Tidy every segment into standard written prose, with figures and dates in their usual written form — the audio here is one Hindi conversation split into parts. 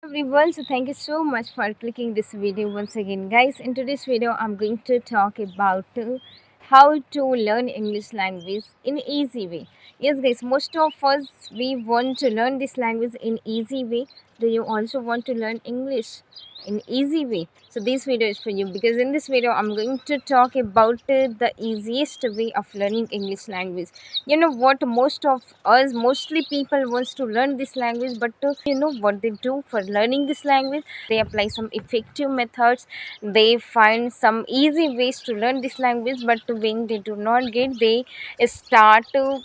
Everyone, so thank you so much for clicking this video once again, guys. In today's video I'm going to talk about how to learn English language in easy way. Yes guys, most of us we want to learn this language in easy way. Do you also want to learn English in easy way? So this video is for you, because in this video I'm going to talk about the easiest way of learning English language. You know what, most of us, mostly people wants to learn this language, but you know what they do for learning this language? They apply some effective methods, they find some easy ways to learn this language, but when they do not get, they start to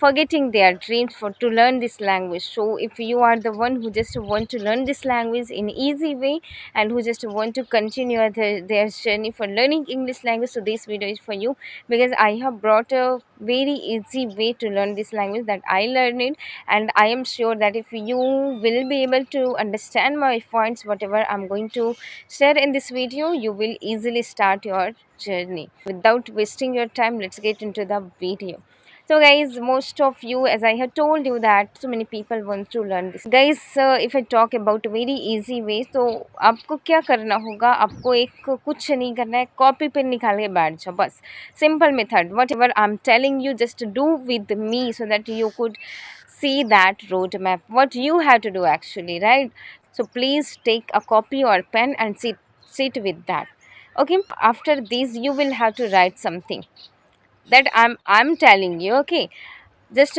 forgetting their dreams for to learn this language. So if you are the one who just want to learn this language in easy way and who just want to continue their journey for learning English language, so this video is for you, because I have brought a very easy way to learn this language that I learned it. And I am sure that if you will be able to understand my points, whatever I'm going to share in this video, you will easily start your journey. Without wasting your time, let's get into the video. So guys, most of you, as I have told you, that so many people want to learn this. Guys, if I talk about very easy way, तो आपको क्या करना होगा? आपको एक कुछ नहीं करना है, कॉपी पेन निकाल के बैठ जाओ बस. Simple method. Whatever I'm telling you, just do with me so that you could see that roadmap. What you have to do actually, right? So please take a copy or pen and sit with that. Okay. After this, you will have to write something that I'm telling you. Okay, just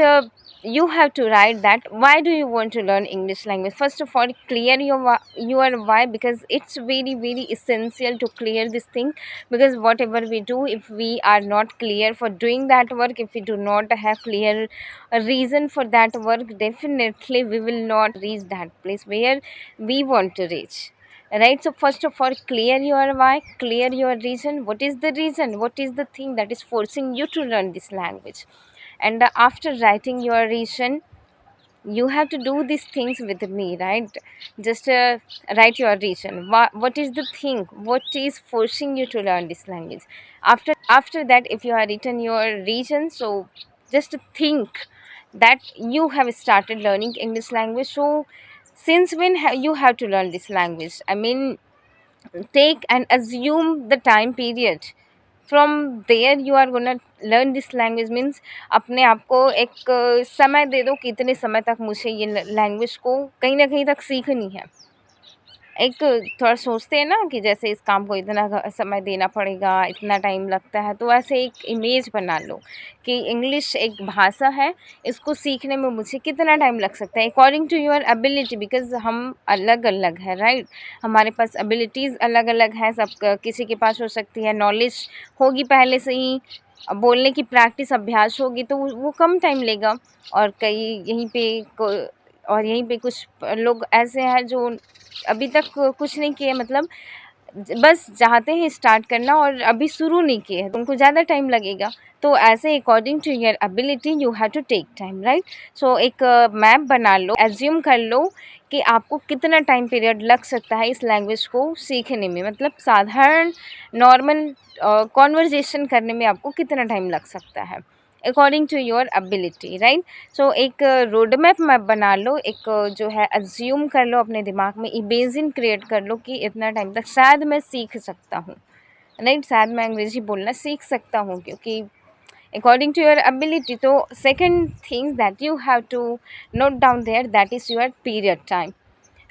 you have to write that why do you want to learn English language. First of all, clear your why, because it's very very essential to clear this thing. Because whatever we do, if we are not clear for doing that work, if we do not have clear reason for that work, definitely we will not reach that place where we want to reach, right? So first of all, clear your why, clear your reason. What is the reason, what is the thing that is forcing you to learn this language? And after writing your reason, you have to do these things with me, right? Just write your reason. What is the thing, what is forcing you to learn this language? After that, if you have written your reason, so just think that you have started learning English language. So since when you have to learn this language? I mean, take and assume the time period. From there you are gonna learn this language. Means अपने आप को एक समय दे दो कि इतने समय तक मुझे ये लैंग्वेज को कहीं ना कहीं तक सीखनी है. एक थोड़ा सोचते हैं ना कि जैसे इस काम को इतना समय देना पड़ेगा, इतना टाइम लगता है, तो ऐसे एक इमेज बना लो कि इंग्लिश एक भाषा है, इसको सीखने में मुझे कितना टाइम लग सकता है according to your ability. Because हम अलग अलग है, राइट? हमारे पास एबिलिटीज़ अलग अलग है. सब किसी के पास हो सकती है, नॉलेज होगी पहले से ही, बोलने की प्रैक्टिस अभ्यास होगी, तो वो कम टाइम लेगा. और कई यहीं पे और यहीं पे कुछ लोग ऐसे हैं जो अभी तक कुछ नहीं किए, मतलब बस चाहते हैं स्टार्ट करना और अभी शुरू नहीं किए हैं, तो उनको ज़्यादा टाइम लगेगा. तो ऐसे according to your ability you have to take time, right? So एक मैप बना लो, एज्यूम कर लो कि आपको कितना टाइम पीरियड लग सकता है इस लैंग्वेज को सीखने में. मतलब साधारण नॉर्मल कॉन्वर्जेसन करने में आपको कितना टाइम लग सकता है according to your ability, right? So एक रोड मैप बना लो, एक जो है अज्यूम कर लो अपने दिमाग में, इमेजिन क्रिएट कर लो कि इतना टाइम तक शायद मैं सीख सकता हूँ, राइट? शायद मैं अंग्रेजी बोलना सीख सकता हूँ, क्योंकि अकॉर्डिंग टू योर एबिलिटी. तो second thing that you have to note down there, that is your period time,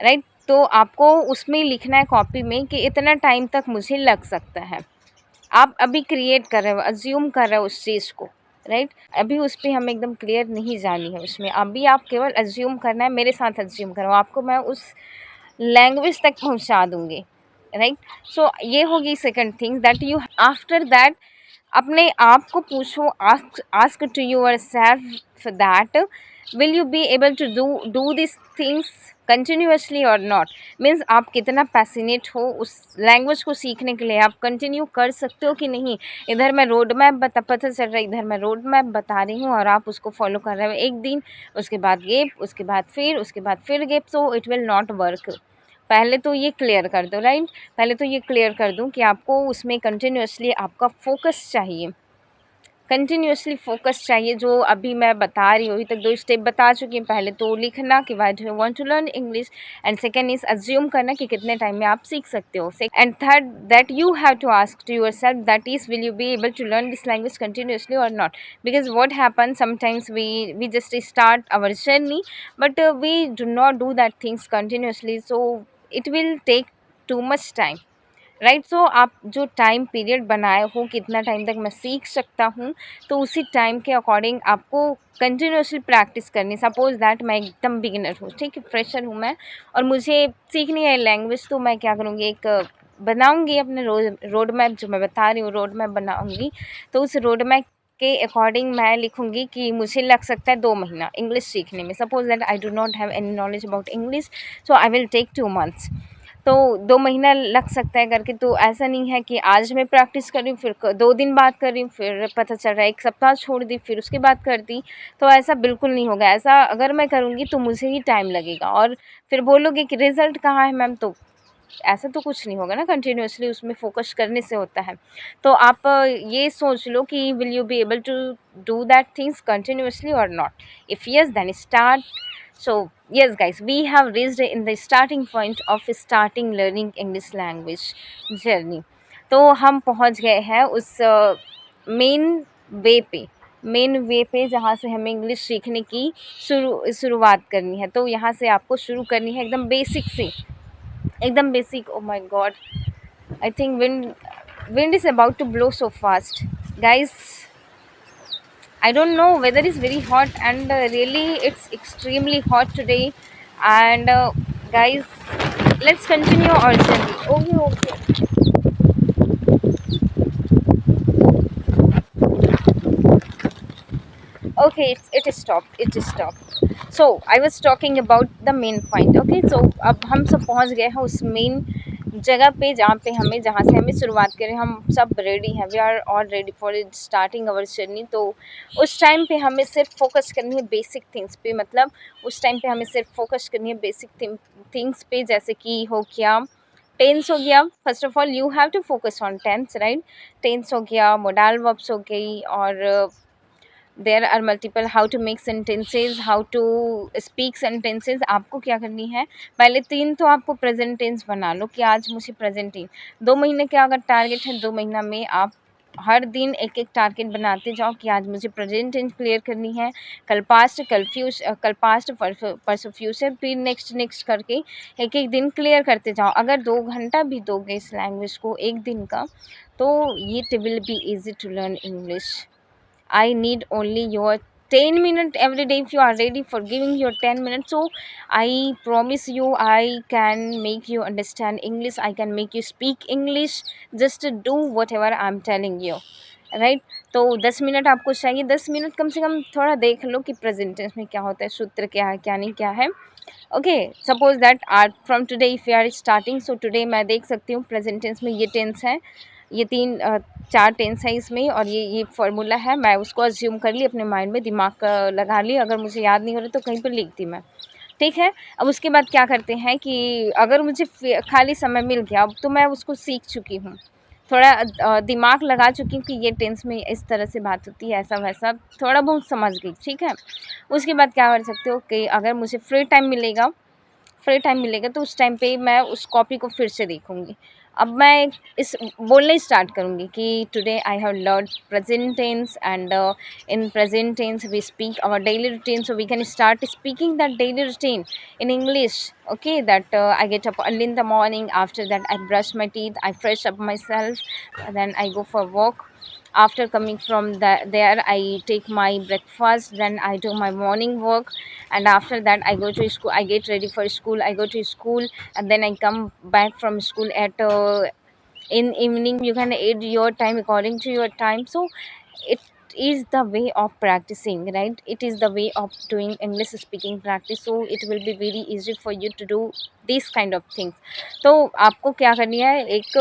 right? तो आपको उसमें लिखना है कॉपी में कि इतना टाइम तक मुझे लग सकता है. आप अभी क्रिएट कर रहे हो, अज्यूम कर रहे हो उस चीज़ को, राइट? अभी उस पर हमें एकदम क्लियर नहीं जानी है उसमें, अभी आप केवल अज्यूम करना है. मेरे साथ अज्यूम करो, आपको मैं उस लैंग्वेज तक पहुंचा दूंगी, राइट? सो ये होगी second thing that you. After that अपने आप को पूछो, ask to yourself that will you be able to do this things continuously और नॉट. मीन्स आप कितना पैसिनेट हो उस लैंग्वेज को सीखने के लिए, आप कंटिन्यू कर सकते हो कि नहीं. इधर मैं रोड मैप पता चल रहा है, इधर मैं रोड मैप बता रही हूँ और आप उसको फॉलो कर रहे हो एक दिन, उसके बाद गेप, उसके बाद फिर gap. So it will not work. पहले तो ये क्लियर कर दो, राइट? पहले तो ये क्लियर कर दूँ कि आपको उसमें कंटिन्यूसली आपका फोकस चाहिए. कंटिन्यूअसली फोकस चाहिए, जो अभी मैं बता रही हूँ, अभी तक 2 स्टेप बता चुकी हूँ। पहले तो लिखना कि why do you want to learn English, and second is assume करना कि कितने टाइम में आप सीख सकते हो। And third, that you have to ask to yourself, that is will you be able to learn this language continuously और not? Because what happens sometimes we just start our journey, but we do not do that things continuously, so it will take too much time, right? सो आप जो टाइम पीरियड बनाए हो, कितना टाइम तक मैं सीख सकता हूँ, तो उसी टाइम के अकॉर्डिंग आपको कंटिन्यूअसली प्रैक्टिस करनी। सपोज दैट मैं एकदम बिगिनर हूँ, ठीक है, फ्रेशर हूँ मैं, और मुझे सीखनी है लैंग्वेज, तो मैं क्या करूँगी, एक बनाऊँगी अपने रोड मैप, जो मैं बता रही हूँ रोड मैप बनाऊँगी। तो उस रोड मैप के अकॉर्डिंग मैं लिखूँगी कि मुझे लग सकता है 2 महीना इंग्लिश सीखने में। Suppose that I do not have any knowledge about English, so I will take 2 months. तो 2 महीना लग सकता है करके, तो ऐसा नहीं है कि आज मैं प्रैक्टिस कर रही हूँ, फिर 2 दिन बाद कर रही हूँ, फिर पता चल रहा है 1 सप्ताह छोड़ दी, फिर उसके बाद कर दी। तो ऐसा बिल्कुल नहीं होगा। ऐसा अगर मैं करूँगी तो मुझे ही टाइम लगेगा, और फिर बोलोगे कि रिज़ल्ट कहाँ है मैम, तो ऐसा तो कुछ नहीं होगा ना, कंटिन्यूअसली उसमें फ़ोकस करने से होता है। तो आप ये सोच लो कि will you be able to do that things continuously और not? If yes, then start. So yes guys, we have reached in the starting point of starting learning English language journey. तो हम पहुंच गए हैं उस मेन वे पे जहाँ से हमें इंग्लिश सीखने की शुरुआत करनी है। तो यहाँ से आपको शुरू करनी है एकदम बेसिक से, एकदम basic. Oh my God, I think wind is about to blow so fast guys. I don't know whether it's very hot, and really it's extremely hot today. And guys, let's continue our journey. Okay, okay. Okay, it is stopped. It is stopped. So I was talking about the main point. Okay, so अब हम सब पहुंच गए हैं उस मेन जगह पे, जहाँ से हमें शुरुआत करें। हम सब रेडी हैं, we are all ready for starting our journey. तो उस टाइम पे हमें सिर्फ फोकस करनी है बेसिक थिंग्स पे, मतलब उस टाइम पे हमें सिर्फ फोकस करनी है बेसिक थिंग्स पे, जैसे कि हो गया टेंस हो गया। First of all you have to focus on tense, right? Tense हो गया, मोडाल वर्ब्स हो गई, और there are multiple, how to make sentences, how to speak sentences. आपको क्या करनी है, पहले 3 तो आपको प्रेजेंट टेंस बना लो कि आज मुझे प्रेजेंट टेंस, 2 महीने का अगर टारगेट है, 2 महीना में आप हर दिन एक एक टारगेट बनाते जाओ कि आज मुझे प्रेजेंट टेंस क्लियर करनी है, कल पास्ट, कल पास्ट, परसों फ्यूचर, फिर नेक्स्ट करके एक एक दिन क्लियर करते जाओ। अगर 2 घंटा भी दोगे इस लैंग्वेज को एक दिन का, तो it will be easy to learn English. I need only your 10 minutes every day. If you are ready for giving your 10 minutes, so I promise you I can make you understand English, I can make you speak English. Just do whatever I'm telling you, right? तो 10 मिनट आपको चाहिए। 10 मिनट कम से कम थोड़ा देख लो कि प्रेजेंट टेंस में क्या होता है, सूत्र क्या है, क्या नहीं क्या है। Okay, suppose that are from today if you are starting, so today मैं देख सकती हूँ प्रेजेंट टेंस में ये टेंस है, ये 4 टेंस है इसमें, और ये फार्मूला है। मैं उसको अज्यूम कर ली अपने माइंड में, दिमाग का लगा ली, अगर मुझे याद नहीं हो रहा तो कहीं पर लिख दी मैं, ठीक है? अब उसके बाद क्या करते हैं कि अगर मुझे खाली समय मिल गया, अब तो मैं उसको सीख चुकी हूँ, थोड़ा दिमाग लगा चुकी हूँ कि ये टेंस में इस तरह से बात होती है, ऐसा वैसा थोड़ा बहुत समझ गई, ठीक है? उसके बाद क्या कर सकते हो कि अगर मुझे फ्री टाइम मिलेगा तो उस टाइम पे मैं उस कॉपी को फिर से देखूँगी। अब मैं इस बोलना स्टार्ट करूँगी कि today I have learn present tense, and in present tense we speak our daily routine, so we can start speaking that daily routine in English. Okay, that I get up early in the morning. After that, I brush my teeth, I fresh up myself, and then I go for walk. After coming from there, I take my breakfast. Then I do my morning work, and after that, I go to school. I get ready for school. I go to school, and then I come back from school at in evening. You can add your time according to your time. So it is the way of practicing, right? It is the way of doing English speaking practice, so it will be very easy for you to do these kind of things. तो आपको क्या करनी है, एक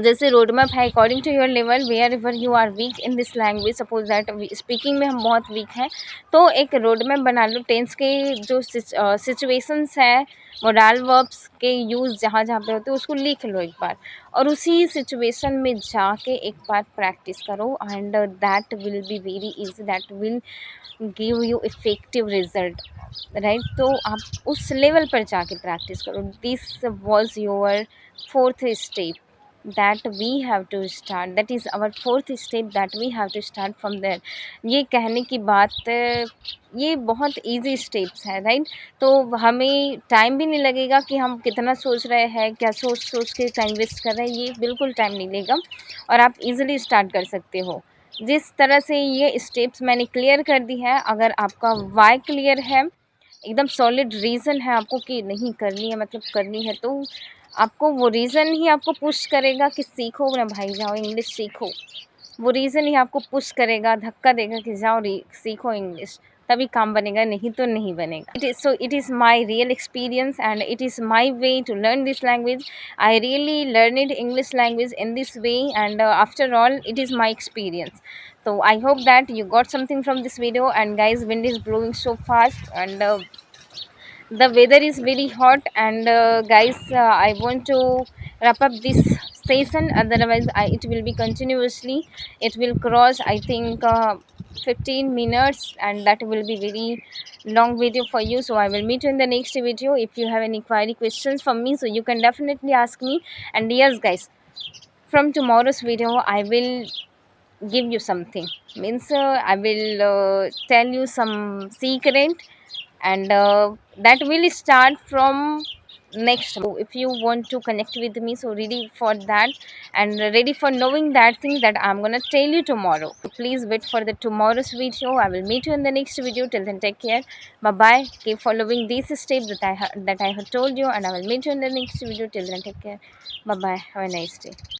जैसे रोड मैप है according to your level, wherever you are weak in this language, suppose that speaking में हम बहुत वीक हैं, तो एक रोड मैप बना लो टेंस के जो सिचुएशंस है, मोडाल वर्ब्स के यूज़ जहाँ जहाँ पे होते हैं उसको लिख लो एक बार, और उसी सिचुएशन में जाके एक बार प्रैक्टिस करो, and that will be very easy, that will give you effective result, right. तो आप उस लेवल पर जाके प्रैक्टिस करो। This was your fourth step that we have to start, that is our fourth step that we have to start from there। ये कहने की बात, ये बहुत इजी स्टेप्स है, राइट। तो हमें टाइम भी नहीं लगेगा कि हम कितना सोच रहे हैं, क्या सोच सोच के टाइम वेस्ट कर रहे हैं, ये बिल्कुल टाइम नहीं लेगा, और आप इजीली स्टार्ट कर सकते हो। जिस तरह से ये स्टेप्स मैंने क्लियर कर दी है, अगर आपका वाई क्लियर है, एकदम सॉलिड रीज़न है आपको कि नहीं करनी है, मतलब करनी है, तो आपको वो रीज़न ही आपको पुश करेगा कि सीखो ना भाई, जाओ इंग्लिश सीखो। वो रीज़न ही आपको पुश करेगा, धक्का देगा कि जाओ सीखो इंग्लिश, तभी काम बनेगा, नहीं तो नहीं बनेगा। It is my real experience and it is my way to learn this language. I really learned English language in this way, and after all it is my experience. So I hope that you got something from this video. And guys, wind is blowing so fast, and the weather is very hot, and guys, I want to wrap up this session, otherwise it will be continuously, it will cross, I think, 15 minutes, and that will be very long video for you. So I will meet you in the next video. If you have any query questions from me, so you can definitely ask me. And yes guys, from tomorrow's video I will give you something, means I will tell you some secret, and that will start from next month. So if you want to connect with me, so ready for that, and ready for knowing that thing that I'm gonna tell you tomorrow. So please wait for the tomorrow's video. I will meet you in the next video. Till then, take care, bye bye, keep following these steps that I have told you, and I will meet you in the next video. Till then, take care, bye bye, have a nice day.